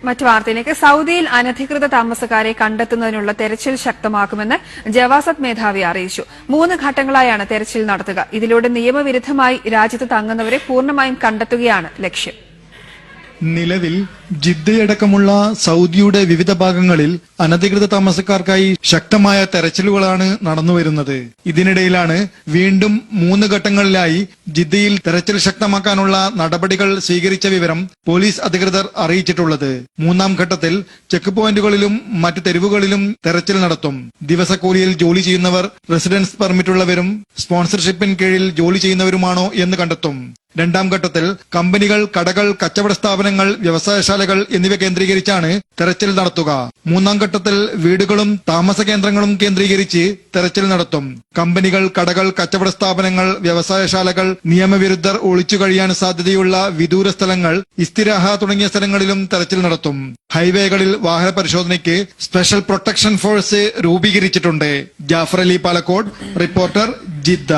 മറ്റു വാർത്തയിലേക്ക് സൗദിയിൽ അനധികൃത താമസക്കാരെ കണ്ടെത്തുന്നതിനുള്ള തെരച്ചിൽ ശക്തമാക്കുമെന്ന് ജവാസത്ത് മേധാവി അറിയിച്ചു. 3 ഘട്ടങ്ങളായാണ് തെരച്ചിൽ നടത്തുക. ഇതിലൂടെ നിയമവിരുദ്ധമായി രാജ്യത്ത് തങ്ങുന്നവരെ പൂർണ്ണമായും കണ്ടെത്തുകയാണ് ലക്ഷ്യം. നിലവിൽ ജിദ്ദയടക്കമുള്ള സൗദിയുടെ വിവിധ ഭാഗങ്ങളിൽ അനധികൃത താമസക്കാർക്കായി ശക്തമായ തെരച്ചിലുകളാണ് നടന്നുവരുന്നത്. ഇതിനിടയിലാണ് വീണ്ടും 3 ഘട്ടങ്ങളിലായി ജിദ്ദയിൽ തെരച്ചിൽ ശക്തമാക്കാനുള്ള നടപടികൾ സ്വീകരിച്ച വിവരം പോലീസ് അധികൃതർ അറിയിച്ചിട്ടുള്ളത്. 3ാം ഘട്ടത്തിൽ ചെക്ക് പോയിന്റുകളിലും മറ്റു തെരുവുകളിലും തെരച്ചിൽ നടത്തും. ദിവസക്കൂലിയിൽ ജോലി ചെയ്യുന്നവർ, റെസിഡൻസ് പെർമിറ്റുള്ളവരും സ്പോൺസർഷിപ്പിന് കീഴിൽ ജോലി ചെയ്യുന്നവരുമാണോ എന്ന് കണ്ടെത്തും. 2ാം ഘട്ടത്തിൽ കമ്പനികൾ, കടകൾ, കച്ചവട സ്ഥാപനങ്ങൾ, വ്യവസായശാലകൾ എന്നിവ കേന്ദ്രീകരിച്ചാണ് തെരച്ചിൽ നടത്തുക. 3ാം ഘട്ടത്തിൽ വീടുകളും താമസ കേന്ദ്രങ്ങളും കേന്ദ്രീകരിച്ച് തെരച്ചിൽ നടത്തും. കമ്പനികൾ, കടകൾ, കച്ചവട സ്ഥാപനങ്ങൾ, വ്യവസായശാലകൾ, നിയമവിരുദ്ധർ ഒളിച്ചു കഴിയാൻ സാധ്യതയുള്ള വിദൂര സ്ഥലങ്ങൾ, ഇസ്തിരാഹ തുടങ്ങിയ സ്ഥലങ്ങളിലും തെരച്ചിൽ നടത്തും. ഹൈവേകളിൽ വാഹന പരിശോധനയ്ക്ക് സ്പെഷ്യൽ പ്രൊട്ടക്ഷൻ ഫോഴ്സ് രൂപീകരിച്ചിട്ടുണ്ട്. Jafar Ali Palakkode, reporter, Jeddah.